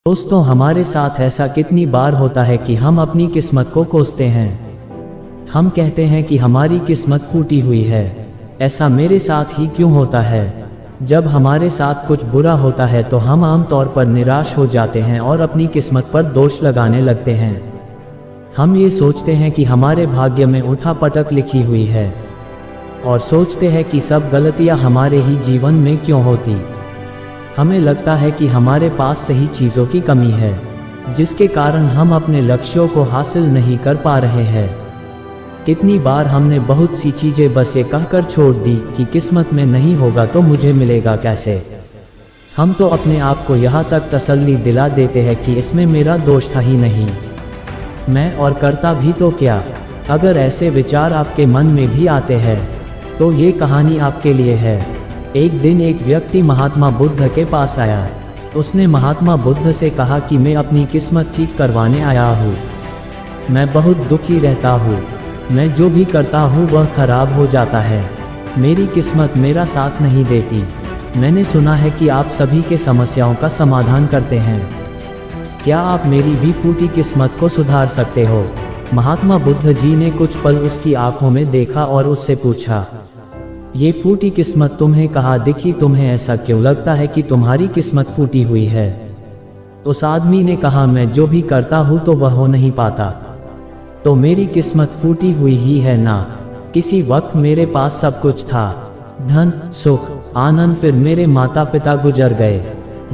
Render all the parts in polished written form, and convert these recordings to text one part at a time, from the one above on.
दोस्तों, हमारे साथ ऐसा कितनी बार होता है कि हम अपनी किस्मत को कोसते हैं। हम कहते हैं कि हमारी किस्मत फूटी हुई है। ऐसा मेरे साथ ही क्यों होता है? जब हमारे साथ कुछ बुरा होता है तो हम आम तौर पर निराश हो जाते हैं और अपनी किस्मत पर दोष लगाने लगते हैं। हम ये सोचते हैं कि हमारे भाग्य में उठा पटक लिखी हुई है और सोचते हैं कि सब गलतियां हमारे ही जीवन में क्यों होती। हमें लगता है कि हमारे पास सही चीज़ों की कमी है, जिसके कारण हम अपने लक्ष्यों को हासिल नहीं कर पा रहे हैं। कितनी बार हमने बहुत सी चीज़ें बस ये कहकर छोड़ दी कि किस्मत में नहीं होगा तो मुझे मिलेगा कैसे। हम तो अपने आप को यहाँ तक तसल्ली दिला देते हैं कि इसमें मेरा दोष था ही नहीं, मैं और करता भी तो क्या। अगर ऐसे विचार आपके मन में भी आते हैं तो ये कहानी आपके लिए है। एक दिन एक व्यक्ति महात्मा बुद्ध के पास आया। उसने महात्मा बुद्ध से कहा कि मैं अपनी किस्मत ठीक करवाने आया हूँ। मैं बहुत दुखी रहता हूँ। मैं जो भी करता हूँ वह खराब हो जाता है। मेरी किस्मत मेरा साथ नहीं देती। मैंने सुना है कि आप सभी के समस्याओं का समाधान करते हैं। क्या आप मेरी भी फूटी किस्मत को सुधार सकते हो? महात्मा बुद्ध जी ने कुछ पल उसकी आंखों में देखा और उससे पूछा, ये फूटी किस्मत तुम्हें कहाँ दिखी? तुम्हें ऐसा क्यों लगता है कि तुम्हारी किस्मत फूटी हुई है? उस आदमी ने कहा, मैं जो भी करता हूँ तो वह हो नहीं पाता, तो मेरी किस्मत फूटी हुई ही है ना। किसी वक्त मेरे पास सब कुछ था, धन, सुख, आनंद। फिर मेरे माता पिता गुजर गए।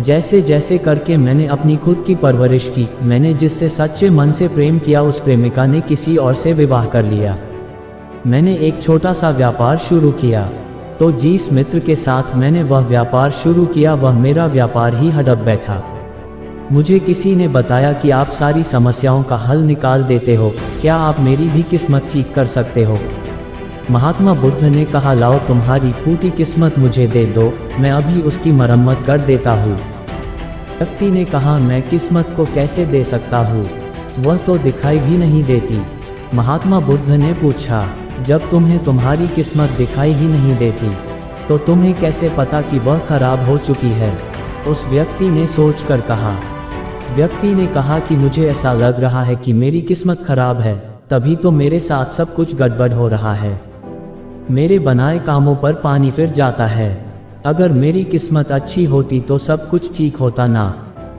जैसे जैसे करके मैंने अपनी खुद की परवरिश की। मैंने जिससे सच्चे मन से प्रेम किया उस प्रेमिका ने किसी और से विवाह कर लिया। मैंने एक छोटा सा व्यापार शुरू किया, तो जिस मित्र के साथ मैंने वह व्यापार शुरू किया वह मेरा व्यापार ही हड़प बैठा। मुझे किसी ने बताया कि आप सारी समस्याओं का हल निकाल देते हो, क्या आप मेरी भी किस्मत ठीक कर सकते हो? महात्मा बुद्ध ने कहा, लाओ तुम्हारी फूटी किस्मत मुझे दे दो, मैं अभी उसकी मरम्मत कर देता हूँ। व्यक्ति ने कहा, मैं किस्मत को कैसे दे सकता हूँ, वह तो दिखाई भी नहीं देती। महात्मा बुद्ध ने पूछा, जब तुम्हें तुम्हारी किस्मत दिखाई ही नहीं देती तो तुम्हें कैसे पता कि वह खराब हो चुकी है? उस व्यक्ति ने सोचकर कहा। व्यक्ति ने कहा कि मुझे ऐसा लग रहा है कि मेरी किस्मत खराब है, तभी तो मेरे साथ सब कुछ गड़बड़ हो रहा है। मेरे बनाए कामों पर पानी फिर जाता है। अगर मेरी किस्मत अच्छी होती तो सब कुछ ठीक होता ना।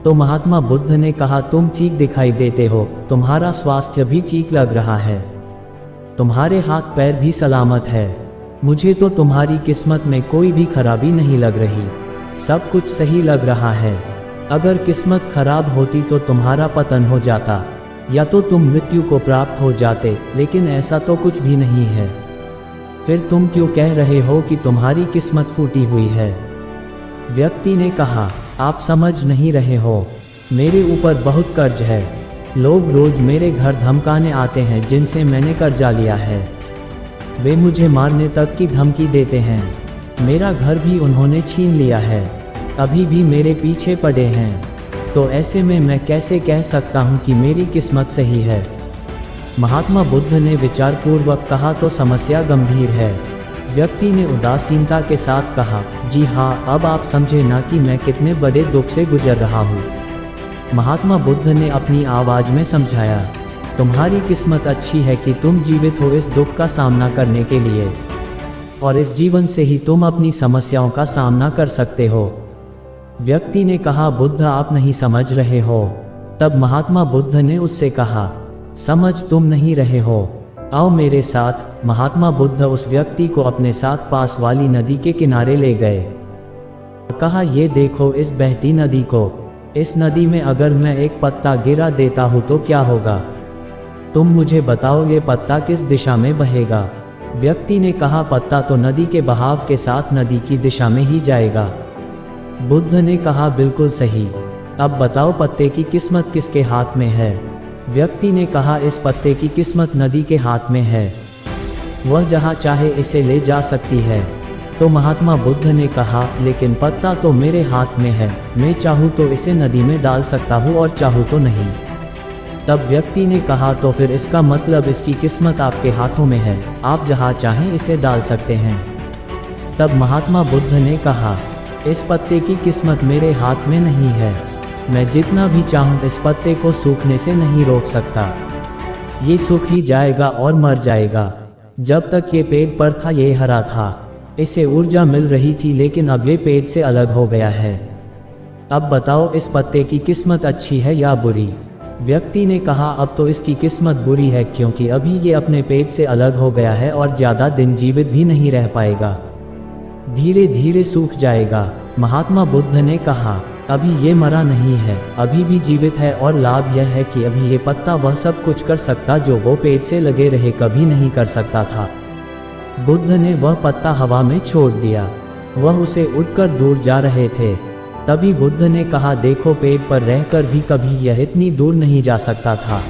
तो महात्मा बुद्ध ने कहा, तुम ठीक दिखाई देते हो, तुम्हारा स्वास्थ्य भी ठीक लग रहा है, तुम्हारे हाथ पैर भी सलामत है। मुझे तो तुम्हारी किस्मत में कोई भी खराबी नहीं लग रही, सब कुछ सही लग रहा है। अगर किस्मत खराब होती तो तुम्हारा पतन हो जाता या तो तुम मृत्यु को प्राप्त हो जाते, लेकिन ऐसा तो कुछ भी नहीं है। फिर तुम क्यों कह रहे हो कि तुम्हारी किस्मत फूटी हुई है? व्यक्ति ने कहा, आप समझ नहीं रहे हो, मेरे ऊपर बहुत कर्ज है। लोग रोज मेरे घर धमकाने आते हैं जिनसे मैंने कर्जा लिया है। वे मुझे मारने तक की धमकी देते हैं। मेरा घर भी उन्होंने छीन लिया है, अभी भी मेरे पीछे पड़े हैं। तो ऐसे में मैं कैसे कह सकता हूँ कि मेरी किस्मत सही है? महात्मा बुद्ध ने विचारपूर्वक कहा, तो समस्या गंभीर है। व्यक्ति ने उदासीनता के साथ कहा, जी हाँ, अब आप समझे ना कि मैं कितने बड़े दुख से गुजर रहा हूँ। महात्मा बुद्ध ने अपनी आवाज़ में समझाया, तुम्हारी किस्मत अच्छी है कि तुम जीवित हो इस दुख का सामना करने के लिए, और इस जीवन से ही तुम अपनी समस्याओं का सामना कर सकते हो। व्यक्ति ने कहा, बुद्ध आप नहीं समझ रहे हो। तब महात्मा बुद्ध ने उससे कहा, समझ तुम नहीं रहे हो, आओ मेरे साथ। महात्मा बुद्ध उस व्यक्ति को अपने साथ पास वाली नदी के किनारे ले गए। कहा, ये देखो इस बहती नदी को, इस नदी में अगर मैं एक पत्ता गिरा देता हूँ तो क्या होगा? तुम मुझे बताओ ये पत्ता किस दिशा में बहेगा? व्यक्ति ने कहा, पत्ता तो नदी के बहाव के साथ नदी की दिशा में ही जाएगा। बुद्ध ने कहा, बिल्कुल सही। अब बताओ पत्ते की किस्मत किसके हाथ में है? व्यक्ति ने कहा, इस पत्ते की किस्मत नदी के हाथ में है, वह जहाँ चाहे इसे ले जा सकती है। तो महात्मा बुद्ध ने कहा, लेकिन पत्ता तो मेरे हाथ में है, मैं चाहूँ तो इसे नदी में डाल सकता हूँ और चाहूँ तो नहीं। तब व्यक्ति ने कहा, तो फिर इसका मतलब इसकी किस्मत आपके हाथों में है, आप जहाँ चाहें इसे डाल सकते हैं। तब महात्मा बुद्ध ने कहा, इस पत्ते की किस्मत मेरे हाथ में नहीं है, मैं जितना भी चाहूँ इस पत्ते को सूखने से नहीं रोक सकता। ये सूख ही जाएगा और मर जाएगा। जब तक ये पेड़ पर था ये हरा था, इसे ऊर्जा मिल रही थी, लेकिन अब ये पेड़ से अलग हो गया है। अब बताओ इस पत्ते की किस्मत अच्छी है या बुरी? व्यक्ति ने कहा, अब तो इसकी किस्मत बुरी है, क्योंकि अभी ये अपने पेट से अलग हो गया है और ज़्यादा दिन जीवित भी नहीं रह पाएगा, धीरे धीरे सूख जाएगा। महात्मा बुद्ध ने कहा, अभी ये मरा नहीं है, अभी भी जीवित है, और लाभ यह है कि अभी ये पत्ता वह सब कुछ कर सकता जो वो पेट से लगे रहे कभी नहीं कर सकता था। बुद्ध ने वह पत्ता हवा में छोड़ दिया। वह उसे उड़कर दूर जा रहे थे। तभी बुद्ध ने कहा, देखो, पेड़ पर रहकर भी कभी यह इतनी दूर नहीं जा सकता था।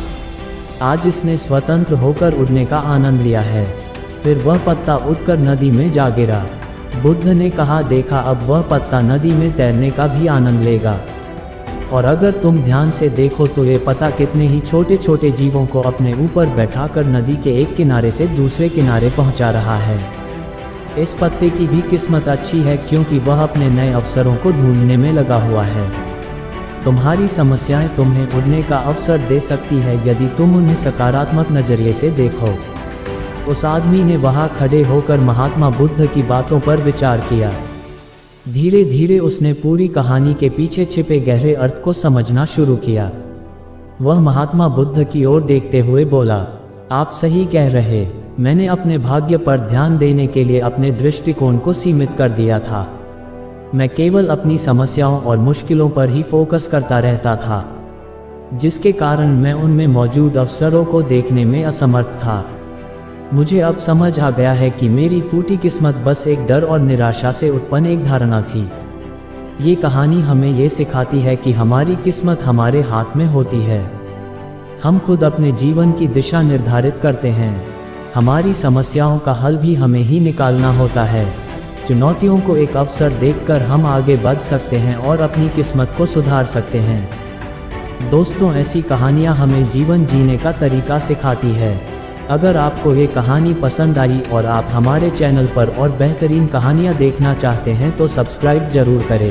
आज इसने स्वतंत्र होकर उड़ने का आनंद लिया है। फिर वह पत्ता उड़कर नदी में जा गिरा। बुद्ध ने कहा, देखा, अब वह पत्ता नदी में तैरने का भी आनंद लेगा। और अगर तुम ध्यान से देखो तो ये पत्ता कितने ही छोटे छोटे जीवों को अपने ऊपर बैठाकर नदी के एक किनारे से दूसरे किनारे पहुंचा रहा है। इस पत्ते की भी किस्मत अच्छी है, क्योंकि वह अपने नए अवसरों को ढूंढने में लगा हुआ है। तुम्हारी समस्याएं तुम्हें उड़ने का अवसर दे सकती है यदि तुम उन्हें सकारात्मक नजरिए से देखो। उस आदमी ने वहां खड़े होकर महात्मा बुद्ध की बातों पर विचार किया। धीरे धीरे उसने पूरी कहानी के पीछे छिपे गहरे अर्थ को समझना शुरू किया। वह महात्मा बुद्ध की ओर देखते हुए बोला, आप सही कह रहे, मैंने अपने भाग्य पर ध्यान देने के लिए अपने दृष्टिकोण को सीमित कर दिया था। मैं केवल अपनी समस्याओं और मुश्किलों पर ही फोकस करता रहता था, जिसके कारण मैं उनमें मौजूद अवसरों को देखने में असमर्थ था। मुझे अब समझ आ गया है कि मेरी फूटी किस्मत बस एक डर और निराशा से उत्पन्न एक धारणा थी। ये कहानी हमें ये सिखाती है कि हमारी किस्मत हमारे हाथ में होती है। हम खुद अपने जीवन की दिशा निर्धारित करते हैं। हमारी समस्याओं का हल भी हमें ही निकालना होता है। चुनौतियों को एक अवसर देखकर हम आगे बढ़ सकते हैं और अपनी किस्मत को सुधार सकते हैं। दोस्तों, ऐसी कहानियाँ हमें जीवन जीने का तरीका सिखाती है। अगर आपको ये कहानी पसंद आई और आप हमारे चैनल पर और बेहतरीन कहानियाँ देखना चाहते हैं तो सब्सक्राइब जरूर करें।